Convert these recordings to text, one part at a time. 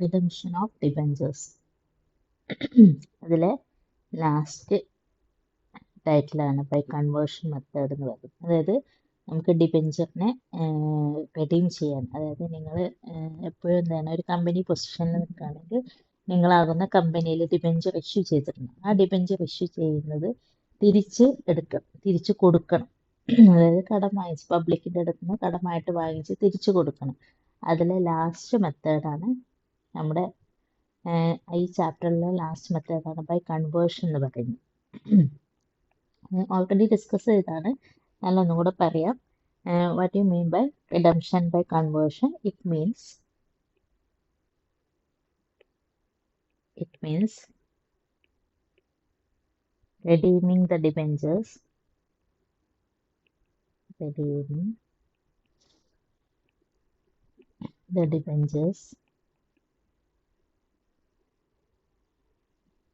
Redemption of debentures. അതിലെ last ടൈറ്റിലാണ് by conversion method എന്ന് പറയുന്നത്. അതായത് നമുക്ക് ഡിബഞ്ചറിനെ റെഡീം ചെയ്യാൻ, അതായത് നിങ്ങൾ എപ്പോഴും എന്താണ് ഒരു കമ്പനി പൊസിഷനിൽ നിൽക്കുകയാണെങ്കിൽ നിങ്ങളാകുന്ന കമ്പനിയിൽ ഡിബഞ്ചർ ഇഷ്യൂ ചെയ്തിട്ടുണ്ട്. ആ ഡിബഞ്ചർ ഇഷ്യൂ ചെയ്യുന്നത് തിരിച്ച് കൊടുക്കണം. അതായത് കടം വാങ്ങിച്ച് പബ്ലിക്കിൻ്റെ അടുത്ത് നിന്ന് കടമായിട്ട് വാങ്ങിച്ച് തിരിച്ചു കൊടുക്കണം. അതിലെ ലാസ്റ്റ് മെത്തേഡാണ് നമ്മുടെ ഈ ചാപ്റ്ററിലെ ലാസ്റ്റ് മെത്തേഡാണ് ബൈ കൺവേർഷൻ എന്ന് പറയുന്നത്. ഓൾറെഡി ഡിസ്കസ് ചെയ്താണ്, ഞാൻ ഒന്നും കൂടെ പറയാം. What you mean by redemption by conversion? It means redeeming the debentures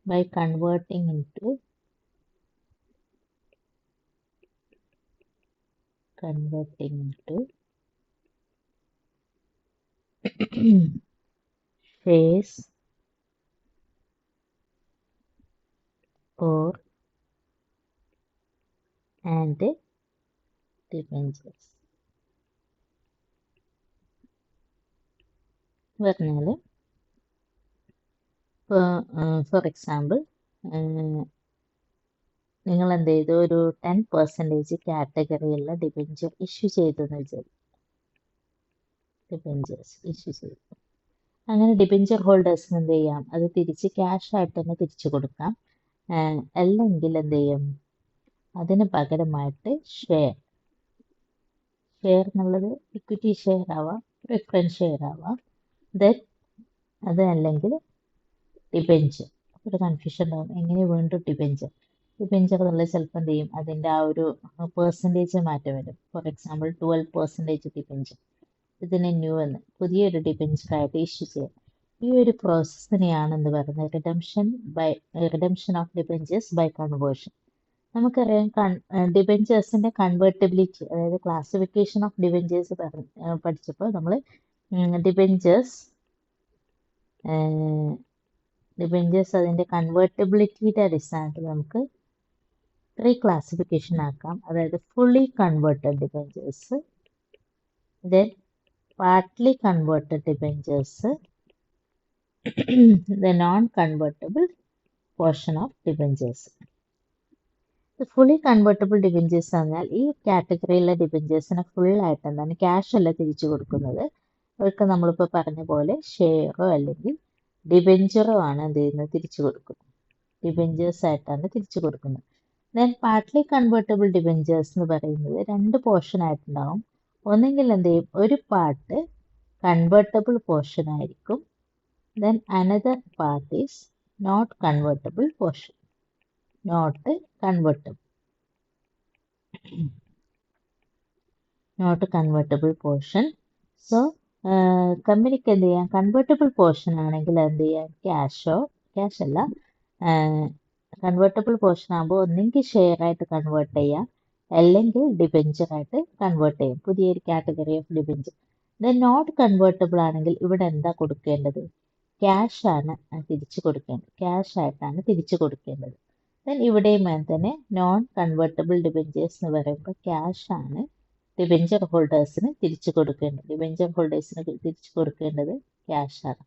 by converting into shares or and debentures. പറഞ്ഞാൽ ഫോർ എക്സാമ്പിൾ നിങ്ങൾ എന്ത് ചെയ്തു, ഒരു 10% കാറ്റഗറിയുള്ള ഡിബഞ്ചർ ഇഷ്യൂ ചെയ്തെന്ന് വിചാരിക്കും. ഡിബഞ്ചേഴ്സ് ഇഷ്യൂ ചെയ്തു. അങ്ങനെ ഡിബഞ്ചർ ഹോൾഡേഴ്സിന് എന്ത് ചെയ്യാം, അത് തിരിച്ച് ക്യാഷ് ആയിട്ട് തന്നെ തിരിച്ചു കൊടുക്കാം. അല്ലെങ്കിൽ എന്ത് ചെയ്യും, അതിന് പകരമായിട്ട് ഷെയർ എന്നുള്ളത് ഇക്വിറ്റി ഷെയർ ആവാം, പ്രിഫറൻസ് ഷെയർ ആവാം. ദെൻ അത് അല്ലെങ്കിൽ ഡിബഞ്ചർ. ഒരു കൺഫ്യൂഷൻ ഉണ്ടാവും, എങ്ങനെ വീണ്ടും ഡിബഞ്ചർ എന്നുള്ളത് ചിലപ്പോൾ എന്ത് ചെയ്യും, അതിൻ്റെ ആ ഒരു പെർസെൻറ്റേജ് മാറ്റം വരും. ഫോർ എക്സാമ്പിൾ 12% ഡിബഞ്ചർ, ഇതിന് ന്യൂ എന്ന് പുതിയൊരു ഡിബഞ്ചറായിട്ട് ഇഷ്യൂ ചെയ്യാം. ഈ ഒരു പ്രോസസ്സിനെയാണ് എന്ന് പറയുന്നത് redemption of debentures by conversion. നമുക്കറിയാം ഡിബഞ്ചേഴ്സിൻ്റെ കൺവേർട്ടബിലിറ്റി, അതായത് ക്ലാസിഫിക്കേഷൻ ഓഫ് ഡിബഞ്ചേഴ്സ് പഠിച്ചപ്പോൾ നമ്മൾ ഡിബഞ്ചേഴ്സ് അതിൻ്റെ കൺവേർട്ടബിലിറ്റിയുടെ അടിസ്ഥാനത്തിൽ നമുക്ക് 3 ക്ലാസിഫിക്കേഷൻ ആക്കാം. അതായത് fully converted debentures, then partly converted debentures, the non convertible portion of debentures. Fully convertible debentures പറഞ്ഞാൽ ഈ കാറ്റഗറിയിലെ ഡിബഞ്ചേഴ്സിനെ ഫുള്ളായിട്ട് എന്താണ് ക്യാഷ് അല്ല തിരിച്ചു കൊടുക്കുന്നത്. അവർക്ക് നമ്മളിപ്പോൾ പറഞ്ഞ പോലെ ഷെയറോ അല്ലെങ്കിൽ ഡിബഞ്ചറോ ആണ് എന്ത് ചെയ്യുന്നത്, തിരിച്ചു കൊടുക്കുന്നത്. ഡിബഞ്ചേഴ്സ് ആയിട്ടാണ് തിരിച്ചു കൊടുക്കുന്നത്. ദെൻ പാർട്ട്ലി കൺവേർട്ടബിൾ ഡിബഞ്ചേഴ്സ് എന്ന് പറയുന്നത് 2 പോർഷൻ ആയിട്ടുണ്ടാവും. ഒന്നെങ്കിൽ എന്ത് ചെയ്യും, ഒരു പാർട്ട് കൺവേർട്ടബിൾ പോർഷൻ ആയിരിക്കും, then another part is not convertible portion. Not convertible portion. So കമ്പനിക്ക് എന്ത് ചെയ്യാം, കൺവേർട്ടബിൾ പോർഷൻ ആണെങ്കിൽ എന്ത് ചെയ്യാം, ക്യാഷ് അല്ല, കൺവേർട്ടബിൾ പോർഷൻ ആകുമ്പോൾ ഒന്നെങ്കിൽ ഷെയർ ആയിട്ട് കൺവേർട്ട് ചെയ്യാം, അല്ലെങ്കിൽ ഡിബഞ്ചറായിട്ട് കൺവേർട്ട് ചെയ്യും, പുതിയൊരു category of debenture. Then not convertible ആണെങ്കിൽ ഇവിടെ എന്താ കൊടുക്കേണ്ടത്, ക്യാഷ് ആയിട്ടാണ് തിരിച്ചു കൊടുക്കേണ്ടത്. ദെൻ ഇവിടെയും തന്നെ നോൺ കൺവേർട്ടബിൾ ഡിബഞ്ചേഴ്സ് എന്ന് പറയുമ്പോൾ ക്യാഷ് ആണ് ഡിബഞ്ചർ ഹോൾഡേഴ്സിന് തിരിച്ചു കൊടുക്കേണ്ടത് ക്യാഷ് ആണ്.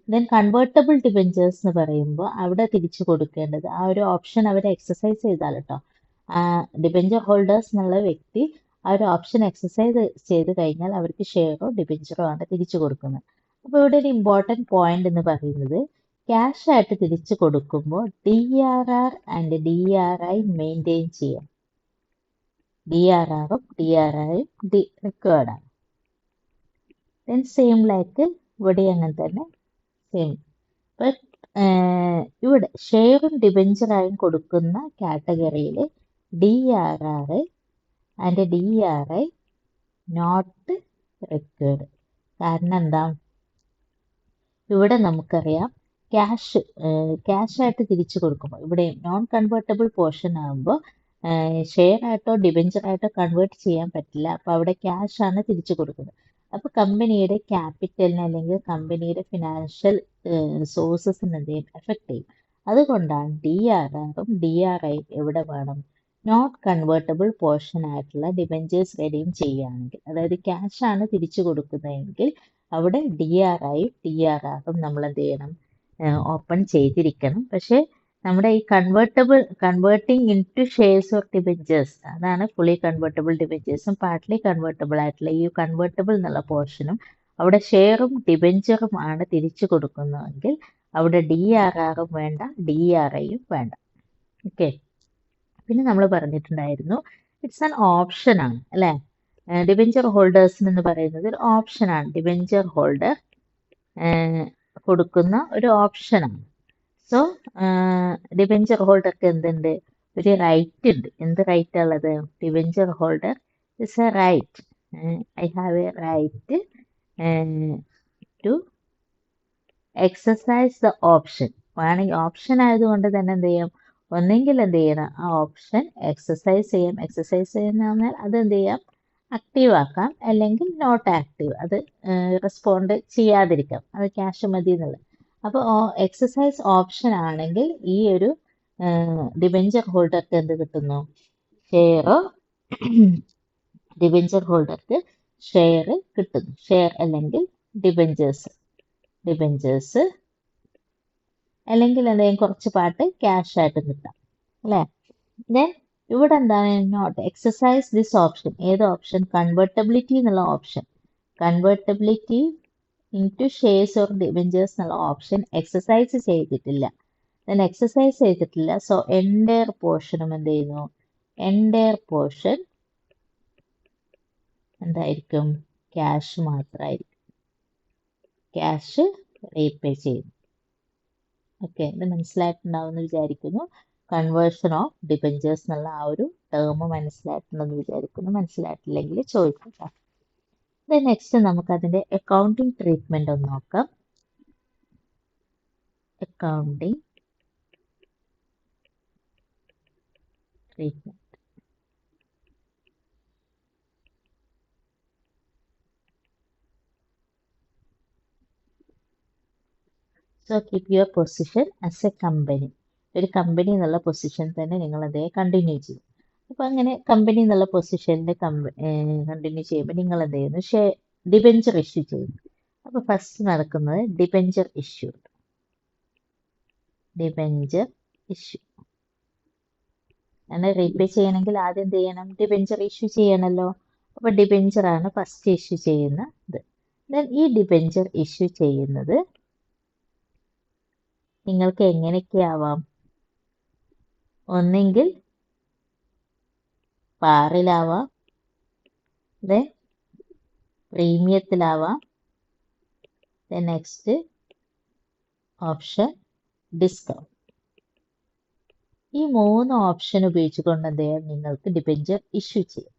ദെൻ കൺവേർട്ടബിൾ ഡിബഞ്ചേഴ്സ് എന്ന് പറയുമ്പോൾ അവിടെ തിരിച്ചു കൊടുക്കേണ്ടത് ആ ഒരു ഓപ്ഷൻ അവർ എക്സസൈസ് ചെയ്താൽ കേട്ടോ, ഡിബഞ്ചർ ഹോൾഡേഴ്സ് എന്നുള്ള വ്യക്തി ആ ഒരു ഓപ്ഷൻ എക്സസൈസ് ചെയ്ത് കഴിഞ്ഞാൽ അവർക്ക് ഷെയറോ ഡിബഞ്ചറോ ആണ് തിരിച്ചു കൊടുക്കുന്നത്. അപ്പോൾ ഇവിടെ ഒരു ഇമ്പോർട്ടൻറ്റ് പോയിന്റ് എന്ന് പറയുന്നത്, ക്യാഷ് ആയിട്ട് തിരിച്ചു കൊടുക്കുമ്പോൾ DRR ആൻഡ് DRI മെയിൻറ്റെയിൻ ചെയ്യാം. DRRും DRIയും റിക്വേർഡ് ആണ്. ദെൻ സെയിം ലൈക്ക് ഇവിടെ അങ്ങനെ തന്നെ സെയിം. ബട്ട് ഇവിടെ ഷെയറും ഡിബഞ്ചറായും കൊടുക്കുന്ന കാറ്റഗറിയിൽ DRR and DRI not required. കാരണം എന്താ, ഇവിടെ നമുക്കറിയാം ക്യാഷ് ആയിട്ട് തിരിച്ചു കൊടുക്കുമ്പോൾ ഇവിടെ നോൺ കൺവേർട്ടബിൾ പോർഷൻ ആകുമ്പോൾ ഷെയർ ആയിട്ടോ ഡിബഞ്ചർ ആയിട്ടോ കൺവേർട്ട് ചെയ്യാൻ പറ്റില്ല. അപ്പോൾ അവിടെ ക്യാഷ് ആണ് തിരിച്ചു കൊടുക്കുന്നത്. അപ്പോൾ കമ്പനിയുടെ ക്യാപിറ്റലിനെ അല്ലെങ്കിൽ കമ്പനിയുടെ ഫിനാൻഷ്യൽ സോഴ്സസിന് എന്ത് ചെയ്യും, എഫക്റ്റ് ചെയ്യും. അതുകൊണ്ടാണ് DRRും DRIയും എവിടെ വേണം, നോട്ട് കൺവേർട്ടബിൾ പോർഷൻ ആയിട്ടുള്ള ഡിബെഞ്ചേഴ്സ് റെഡീം ചെയ്യുകയാണെങ്കിൽ, അതായത് ക്യാഷ് ആണ് തിരിച്ചു കൊടുക്കുന്നതെങ്കിൽ അവിടെ DRIയും DRRും നമ്മൾ എന്ത് ചെയ്യണം, ഓപ്പൺ ചെയ്തിരിക്കണം. പക്ഷേ നമ്മുടെ ഈ converting into shares or debentures, അതാണ് ഫുള്ളി കൺവേർട്ടബിൾ ഡിബെഞ്ചേഴ്സും പാർട്ട്ലി കൺവേർട്ടബിൾ ആയിട്ടുള്ള ഈ കൺവേർട്ടബിൾ എന്നുള്ള പോർഷനും അവിടെ ഷെയറും ഡിബെഞ്ചറും ആണ് തിരിച്ചു കൊടുക്കുന്നതെങ്കിൽ അവിടെ DRRും വേണ്ട, DRIയും വേണ്ട. ഓക്കെ. പിന്നെ നമ്മൾ പറഞ്ഞിട്ടുണ്ടായിരുന്നു ഇറ്റ്സ് ആൻ ഓപ്ഷൻ ആണ് അല്ലേ, ഡിബെഞ്ചർ ഹോൾഡേഴ്സിന് എന്ന് പറയുന്നത് ഒരു ഓപ്ഷനാണ്. ഡിബെഞ്ചർ ഹോൾഡർ കൊടുക്കുന്ന ഒരു ഓപ്ഷനാണ്. സോ ഡിബെഞ്ചർ ഹോൾഡർക്ക് എന്തുണ്ട്, ഒരു റൈറ്റ് ഉണ്ട്. എന്ത് റൈറ്റ് ഉള്ളത്, debenture holder is a right, I have a right to exercise the option. വേണമെങ്കിൽ ഓപ്ഷൻ ആയതുകൊണ്ട് തന്നെ എന്ത് ചെയ്യും, ഒന്നെങ്കിൽ എന്ത് ചെയ്യണം, ആ ഓപ്ഷൻ എക്സസൈസ് ചെയ്യാം. എക്സസൈസ് ചെയ്യുന്ന പറഞ്ഞാൽ അത് എന്ത് ചെയ്യാം, ആക്റ്റീവ് ആക്കാം, അല്ലെങ്കിൽ നോട്ട് ആക്റ്റീവ്, അത് റെസ്പോണ്ട് ചെയ്യാതിരിക്കാം, അത് ക്യാഷ് മതി എന്നുള്ളത്. അപ്പോൾ എക്സസൈസ് ഓപ്ഷൻ ആണെങ്കിൽ ഈ ഒരു ഡിബെഞ്ചർ ഹോൾഡർക്ക് എന്ത് കിട്ടുന്നു, ഷെയറോ ഡിബെഞ്ചർ ഹോൾഡർക്ക് ഷെയർ കിട്ടുന്നു. ഷെയർ അല്ലെങ്കിൽ ഡിബെഞ്ചേഴ്സ് അല്ലെങ്കിൽ എന്തെങ്കിലും കുറച്ച് പാർട്ട് ക്യാഷ് ആയിട്ട് കിട്ടാം അല്ലേ. ദെൻ ഇവിടെ എന്താണ്, നോട്ട് എക്സസൈസ് ദിസ് ഓപ്ഷൻ. ഏത് ഓപ്ഷൻ, കൺവേർട്ടബിലിറ്റി എന്നുള്ള option. Convertibility into shares or debentures എന്നുള്ള ഓപ്ഷൻ എക്സസൈസ് ചെയ്തിട്ടില്ല. ദെൻ എക്സസൈസ് ചെയ്തിട്ടില്ല, സോ എൻറ്റയർ പോർഷനും എന്ത് ചെയ്യുന്നു, എൻറ്റയർ പോർഷൻ എന്തായിരിക്കും, ക്യാഷ് മാത്രമായിരിക്കും, ക്യാഷ് റീപേ ചെയ്യുന്നു. ഓക്കെ, ഇത് മനസ്സിലായിട്ടുണ്ടാവുമെന്ന് വിചാരിക്കുന്നു. കൺവേർഷൻ ഓഫ് ഡിബെഞ്ചേഴ്സ് എന്നുള്ള ആ ഒരു ടേം മനസ്സിലായിട്ടുണ്ടെന്ന് വിചാരിക്കുന്നു. മനസ്സിലായിട്ടില്ലെങ്കിൽ ചോദിക്കാം. നെക്സ്റ്റ് നമുക്ക് അതിന്റെ അക്കൗണ്ടിങ് ട്രീറ്റ്മെന്റ് ഒന്ന് നോക്കാം. Accounting treatment. So keep your position as A company. ഒരു കമ്പനി എന്നുള്ള പൊസിഷൻ തന്നെ നിങ്ങൾ അതേ കണ്ടിന്യൂ ചെയ്യും. അപ്പോൾ അങ്ങനെ കമ്പനി എന്നുള്ള പൊസിഷനിൽ കണ്ടിന്യൂ ചെയ്യുമ്പോൾ നിങ്ങൾ എന്ത് ചെയ്യുന്നു, ഡിബെഞ്ചർ ഇഷ്യൂ ചെയ്യുന്നു. അപ്പോൾ ഫസ്റ്റ് നടക്കുന്നത് ഡിബെഞ്ചർ ഇഷ്യൂ. അങ്ങനെ റീപേ ചെയ്യണമെങ്കിൽ ആദ്യം എന്ത് ചെയ്യണം, ഡിബെഞ്ചർ ഇഷ്യൂ ചെയ്യണമല്ലോ. അപ്പോൾ ഡിബെഞ്ചർ ആണ് ഫസ്റ്റ് ഇഷ്യൂ ചെയ്യുന്നത്. ദെൻ ഈ ഡിബെഞ്ചർ ഇഷ്യൂ ചെയ്യുന്നത് നിങ്ങൾക്ക് എങ്ങനെയൊക്കെ ആവാം, ഒന്നെങ്കിൽ പാറിലാവാം, ദെൻ പ്രീമിയത്തിലാവാം, ദെൻ നെക്സ്റ്റ് ഓപ്ഷൻ ഡിസ്കൗണ്ട്. ഈ 3 ഓപ്ഷൻ ഉപയോഗിച്ചുകൊണ്ട് എന്ത് ചെയ്യാം, നിങ്ങൾക്ക് ഡിബെഞ്ചർ ഇഷ്യൂ ചെയ്യും.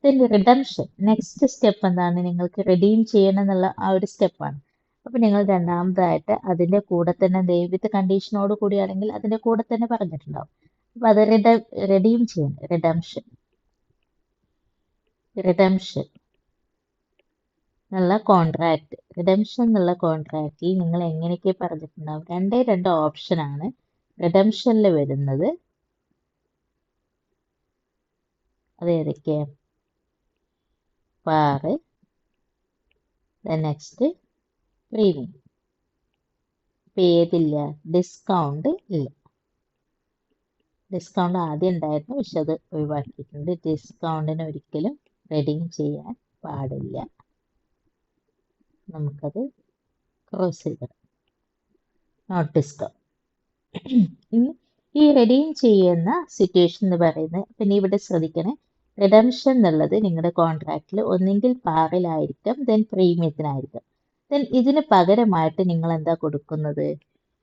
ദെൻ റിഡംഷൻ, നെക്സ്റ്റ് സ്റ്റെപ്പ് എന്താണ്, നിങ്ങൾക്ക് റിഡീം ചെയ്യണം എന്നുള്ള ആ ഒരു സ്റ്റെപ്പാണ്. അപ്പോൾ നിങ്ങൾ രണ്ടാമതായിട്ട് അതിൻ്റെ കൂടെ തന്നെ എന്ത് ചെയ്യും, വിത്ത് കണ്ടീഷനോട് കൂടിയാണെങ്കിൽ അതിൻ്റെ കൂടെ തന്നെ പറഞ്ഞിട്ടുണ്ടാവും. അപ്പോൾ അത് റിഡീം ചെയ്യണം. റിഡംഷൻ എന്നുള്ള കോൺട്രാക്ട്, റിഡംഷൻ എന്നുള്ള കോൺട്രാക്റ്റിൽ നിങ്ങൾ എങ്ങനെയൊക്കെ പറഞ്ഞിട്ടുണ്ടാവും, 2 ഓപ്ഷനാണ് റിഡംഷനിൽ വരുന്നത്. അത് ഏതൊക്കെയാണ്, പാറ്, നെക്സ്റ്റ് പ്രീമിയം. ഇപ്പം ഏതില്ല, ഡിസ്കൗണ്ട് ഇല്ല. ഡിസ്കൗണ്ട് ആദ്യം ഉണ്ടായിരുന്നു, പക്ഷെ അത് ഒഴിവാക്കിയിട്ടുണ്ട്. ഡിസ്കൗണ്ടിന് ഒരിക്കലും റെഡീം ചെയ്യാൻ പാടില്ല. നമുക്കത് ക്രോസ് ചെയ്തിടാം, നോട്ട് ഡിസ്കൗണ്ട്. ഈ റെഡീം ചെയ്യുന്ന സിറ്റുവേഷൻ എന്ന് പറയുന്നത്, പിന്നെ ഇവിടെ ശ്രദ്ധിക്കണേ, റിഡംഷൻ എന്നുള്ളത് നിങ്ങളുടെ കോൺട്രാക്റ്റിൽ ഒന്നെങ്കിൽ പാറിലായിരിക്കാം, ദെൻ പ്രീമിയത്തിനായിരിക്കാം. ദെൻ ഇതിന് പകരമായിട്ട് നിങ്ങൾ എന്താ കൊടുക്കുന്നത്,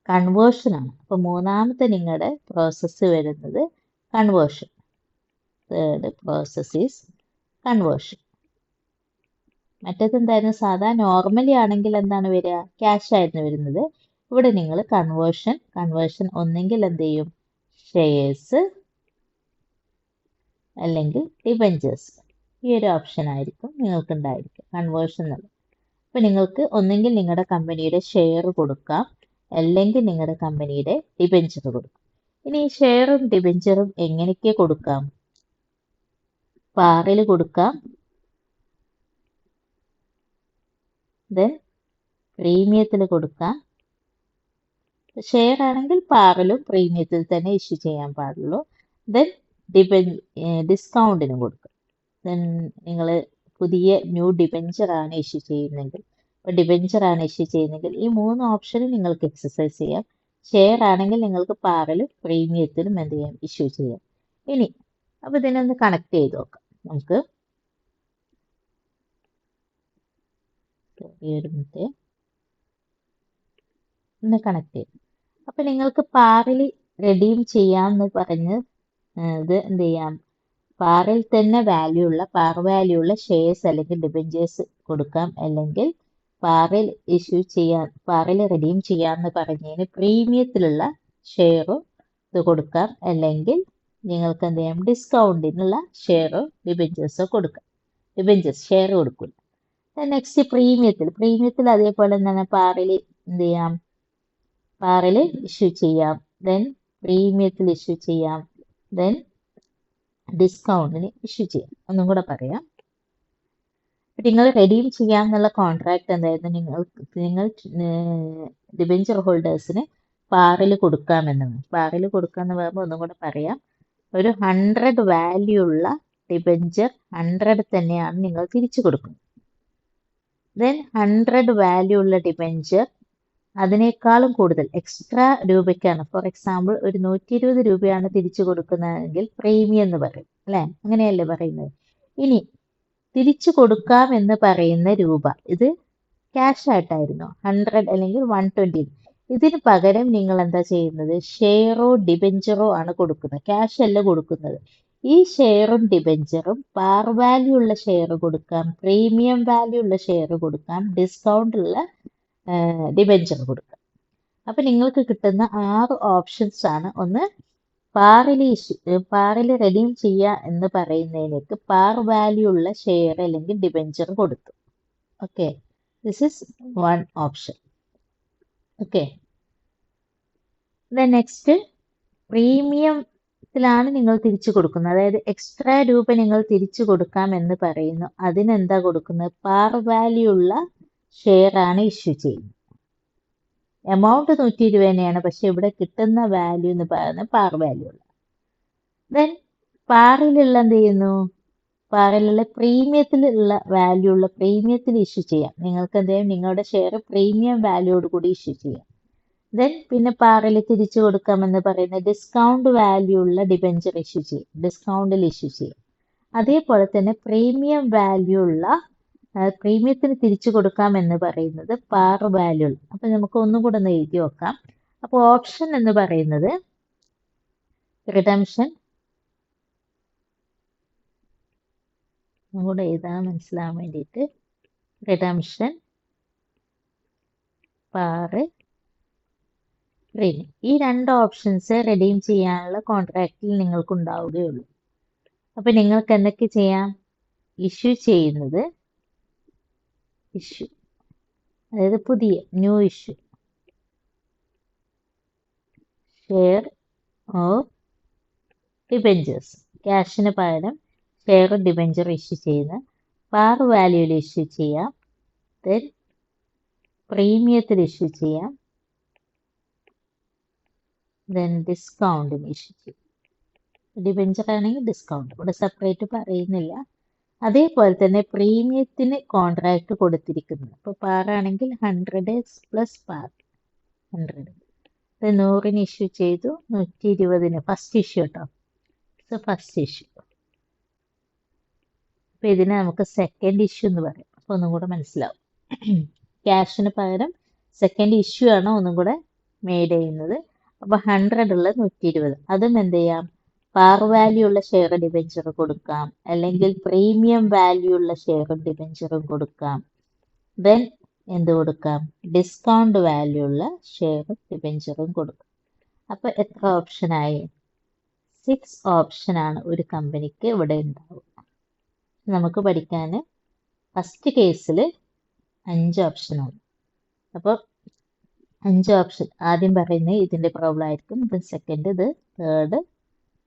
കൺവേർഷനാണ്. അപ്പോൾ മൂന്നാമത്തെ നിങ്ങളുടെ പ്രോസസ്സ് വരുന്നത് conversion. Third process is conversion. മറ്റേത് എന്തായിരുന്നു, സാധാ നോർമലി ആണെങ്കിൽ എന്താണ് വരിക, ക്യാഷ് ആയിരുന്നു വരുന്നത്. ഇവിടെ നിങ്ങൾ കൺവേർഷൻ ഒന്നെങ്കിൽ എന്ത് ചെയ്യും, ഷെയർസ് അല്ലെങ്കിൽ ഡിബെഞ്ചേഴ്സ്. ഈ ഒരു ഓപ്ഷൻ ആയിരിക്കും നിങ്ങൾക്ക് ഉണ്ടായിരിക്കും കൺവേർഷൻ എന്നുള്ളത്. അപ്പോൾ നിങ്ങൾക്ക് ഒന്നെങ്കിൽ നിങ്ങളുടെ കമ്പനിയുടെ ഷെയർ കൊടുക്കാം, അല്ലെങ്കിൽ നിങ്ങളുടെ കമ്പനിയുടെ ഡിബെഞ്ചർ കൊടുക്കാം. ഇനി ഈ ഷെയറും ഡിബെഞ്ചറും എങ്ങനെയൊക്കെ കൊടുക്കാം? പാറിൽ കൊടുക്കാം, ദെൻ പ്രീമിയത്തിൽ കൊടുക്കാം. ഷെയർ ആണെങ്കിൽ പാറിലും പ്രീമിയത്തിൽ തന്നെ ഇഷ്യൂ ചെയ്യാൻ പാടുള്ളൂ. ദെൻ ഡിസ്കൗണ്ടിനും കൊടുക്കാം. ദെൻ നിങ്ങൾ പുതിയ ന്യൂ ഡിബെഞ്ചർ ആണ് ഇഷ്യൂ ചെയ്യുന്നതെങ്കിൽ, ഇപ്പോൾ ഡിബെഞ്ചർ ആണ് ഇഷ്യൂ ചെയ്യുന്നതെങ്കിൽ ഈ 3 ഓപ്ഷനും നിങ്ങൾക്ക് എക്സസൈസ് ചെയ്യാം. ഷെയർ ആണെങ്കിൽ നിങ്ങൾക്ക് പാറിലും പ്രീമിയത്തിലും എന്ത് ചെയ്യാം? ഇഷ്യൂ ചെയ്യാം. ഇനി അപ്പോൾ ഇതിനൊന്ന് കണക്ട് ചെയ്ത് നോക്കാം നമുക്ക്. ഈ ഒരു മിനിറ്റ് ഒന്ന് കണക്ട് ചെയ്യും. അപ്പോൾ നിങ്ങൾക്ക് പാറിൽ റെഡീം ചെയ്യാമെന്ന് പറഞ്ഞ് ഇത് എന്ത് ചെയ്യാം? പാറിൽ തന്നെ പാർ വാല്യൂ ഉള്ള ഷെയർസ് അല്ലെങ്കിൽ ഡിബെഞ്ചേഴ്സ് കൊടുക്കാം, അല്ലെങ്കിൽ പാറിൽ റെഡീം ചെയ്യാമെന്ന് പറഞ്ഞതിന് പ്രീമിയത്തിലുള്ള ഷെയറും ഇത് കൊടുക്കാം, അല്ലെങ്കിൽ നിങ്ങൾക്ക് എന്ത് ചെയ്യാം? ഡിസ്കൗണ്ടിനുള്ള ഷെയറോ ഡിബെഞ്ചേഴ്സോ കൊടുക്കാം. ഡിബെഞ്ചേഴ്സ് ഷെയർ കൊടുക്കില്ല. നെക്സ്റ്റ് പ്രീമിയത്തിൽ അതേപോലെ എന്താണ്? പാറിൽ എന്ത് ചെയ്യാം? പാറിൽ ഇഷ്യൂ ചെയ്യാം, ദെൻ പ്രീമിയത്തിൽ ഇഷ്യൂ ചെയ്യാം, ദെൻ ഡിസ്കൗണ്ടിന് ഇഷ്യൂ ചെയ്യാം. ഒന്നും കൂടെ പറയാം. നിങ്ങൾ റെഡീം ചെയ്യാമെന്നുള്ള കോൺട്രാക്ട് എന്തായിരുന്നു? നിങ്ങൾ ഡിബെഞ്ചർ ഹോൾഡേഴ്സിന് പാറിൽ കൊടുക്കാമെന്നാണ്. പാറിൽ കൊടുക്കാമെന്ന് പറയുമ്പോൾ ഒന്നും കൂടെ പറയാം. ഒരു 100 വാല്യൂ ഉള്ള ഡിബെഞ്ചർ 100 തന്നെയാണ് നിങ്ങൾ തിരിച്ചു കൊടുക്കുന്നത്. ദെൻ 100 വാല്യൂ ഉള്ള ഡിബെഞ്ചർ അതിനേക്കാളും കൂടുതൽ എക്സ്ട്രാ രൂപയ്ക്കാണ്, ഫോർ എക്സാമ്പിൾ ഒരു 120 രൂപയാണ് തിരിച്ചു കൊടുക്കുന്നതെങ്കിൽ പ്രീമിയം എന്ന് പറയും, അല്ലേ? അങ്ങനെയല്ലേ പറയുന്നത്? ഇനി തിരിച്ചു കൊടുക്കാം എന്ന് പറയുന്ന രൂപ ഇത് ക്യാഷ് ആയിട്ടായിരുന്നു 100 അല്ലെങ്കിൽ 120. ഇതിന് പകരം നിങ്ങൾ എന്താ ചെയ്യുന്നത്? ഷെയറോ ഡിബെഞ്ചറോ ആണ് കൊടുക്കുന്നത്, ക്യാഷ് അല്ല കൊടുക്കുന്നത്. ഈ ഷെയറും ഡിബെഞ്ചറും പാർ വാല്യൂ ഉള്ള ഷെയർ കൊടുക്കാം, പ്രീമിയം വാല്യൂ ഉള്ള ഷെയർ കൊടുക്കാം, ഡിസ്കൗണ്ട് ഉള്ള ഡിബെഞ്ചർ കൊടുക്കാം. അപ്പം നിങ്ങൾക്ക് കിട്ടുന്ന 6 ഓപ്ഷൻസ് ആണ്. ഒന്ന് പാറിൽ റെഡീം ചെയ്യുക എന്ന് പറയുന്നതിലേക്ക് പാർ വാല്യൂ ഉള്ള ഷെയർ അല്ലെങ്കിൽ ഡിബെഞ്ചർ കൊടുത്തു. Okay, this is 1 option. Okay, next പ്രീമിയത്തിലാണ് നിങ്ങൾ തിരിച്ചു കൊടുക്കുന്നത്, അതായത് എക്സ്ട്രാ രൂപ നിങ്ങൾ തിരിച്ചു കൊടുക്കാം എന്ന് പറയുന്നു. അതിനെന്താ കൊടുക്കുന്നത്? പാർ വാല്യൂ ഉള്ള ഷെയർ ആണ് ഇഷ്യൂ ചെയ്യുന്നത്. എമൗണ്ട് 120 തന്നെയാണ്, പക്ഷെ ഇവിടെ കിട്ടുന്ന വാല്യൂ എന്ന് പറയുന്നത് പാർ വാല്യൂ ഉള്ള. ദെൻ പാറിലുള്ള എന്ത് ചെയ്യുന്നു? പാറിലുള്ള പ്രീമിയത്തിലുള്ള വാല്യൂ ഉള്ള പ്രീമിയത്തിൽ ഇഷ്യൂ ചെയ്യാം. നിങ്ങൾക്ക് എന്ത് ചെയ്യും? നിങ്ങളുടെ ഷെയർ പ്രീമിയം വാല്യൂയോട് കൂടി ഇഷ്യൂ ചെയ്യാം. ദെൻ പിന്നെ പാറിൽ തിരിച്ചു കൊടുക്കാമെന്ന് പറയുന്ന ഡിസ്കൗണ്ട് വാല്യൂ ഉള്ള ഡിബെഞ്ചർ ഇഷ്യൂ ചെയ്യും, ഡിസ്കൗണ്ടിൽ ഇഷ്യൂ ചെയ്യും. അതേപോലെ തന്നെ പ്രീമിയം വാല്യൂ ഉള്ള പ്രീമിയത്തിന് തിരിച്ചു കൊടുക്കാം എന്ന് പറയുന്നത് പാർ വാല്യൂ. അപ്പൊ നമുക്ക് ഒന്നും കൂടെ ഒന്ന് എഴുതി വെക്കാം. അപ്പോൾ ഓപ്ഷൻ എന്ന് പറയുന്നത് റിഡംഷൻ, ഒന്നുകൂടെ എഴുതാൻ മനസ്സിലാവാൻ വേണ്ടിയിട്ട്, റിഡംഷൻ, പാറ്, പ്രീമിയം. ഈ 2 ഓപ്ഷൻസ് റെഡീം ചെയ്യാനുള്ള കോൺട്രാക്റ്റിൽ നിങ്ങൾക്ക് ഉണ്ടാവുകയുള്ളൂ. അപ്പൊ നിങ്ങൾക്ക് എന്തൊക്കെ ചെയ്യാം? ഇഷ്യൂ ചെയ്യുന്നത്, അതായത് പുതിയ new issue share of debentures, ക്യാഷിന് പകരം ഷെയർ ഡിബെഞ്ചർ ഇഷ്യൂ ചെയ്യുന്ന പാർ വാല്യൂയിൽ ഇഷ്യൂ ചെയ്യാം, ദെൻ പ്രീമിയത്തിൽ ഇഷ്യൂ ചെയ്യാം, ദെൻ ഡിസ്കൗണ്ടിന് ഇഷ്യൂ ചെയ്യും. ഡിബെഞ്ചർ ആണെങ്കിൽ ഡിസ്കൗണ്ട് ഇവിടെ സെപ്പറേറ്റ് പറയുന്നില്ല. അതേപോലെ തന്നെ പ്രീമിയത്തിന് കോൺട്രാക്ട് കൊടുത്തിരിക്കുന്നത്, ഇപ്പോൾ പാറാണെങ്കിൽ 100 പ്ലസ് പാർ 100, 100 ഇഷ്യൂ ചെയ്തു, 120 ഫസ്റ്റ് ഇഷ്യൂ കേട്ടോ. First issue. അപ്പോൾ ഇതിനെ നമുക്ക് സെക്കൻഡ് ഇഷ്യൂ എന്ന് പറയാം. അപ്പോൾ ഒന്നും കൂടെ മനസ്സിലാവും. ക്യാഷിന് പകരം സെക്കൻഡ് ഇഷ്യൂ ആണ് ഒന്നും കൂടെ മെയ്ഡ് ചെയ്യുന്നത്. അപ്പോൾ 100 ഉള്ള 120, അതും എന്ത് ചെയ്യാം? പാർ വാല്യൂ ഉള്ള ഷെയർ ഡിബെഞ്ചർ കൊടുക്കാം, അല്ലെങ്കിൽ പ്രീമിയം വാല്യൂ ഉള്ള ഷെയർ ഡിബെഞ്ചറും കൊടുക്കാം. ദെൻ എന്ത് കൊടുക്കാം? ഡിസ്കൗണ്ട് വാല്യൂ ഉള്ള ഷെയർ ഡിബെഞ്ചറും കൊടുക്കാം. അപ്പോൾ എത്ര ഓപ്ഷനായി? 6 ഓപ്ഷനാണ് ഒരു കമ്പനിക്ക് ഇവിടെ ഉണ്ടാവുക. നമുക്ക് പഠിക്കാൻ ഫസ്റ്റ് കേസിൽ 5 ഓപ്ഷനാണ്. അപ്പോൾ 5 ഓപ്ഷൻ ആദ്യം പറയുന്നത് ഇതിൻ്റെ പ്രോബ്ലം ആയിരിക്കും, ഇത് സെക്കൻഡ്, ഇത് തേർഡ്,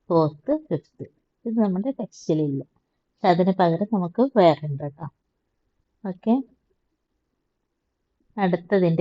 ഫോർത്ത്, ഫിഫ്ത്ത്. ഇത് നമ്മുടെ ടെക്സ്റ്റിലില്ല, പക്ഷെ അതിന് പകരം നമുക്ക് വേറെ ഉണ്ട് കേട്ടോ. ഓക്കെ, അടുത്തതിൻ്റെ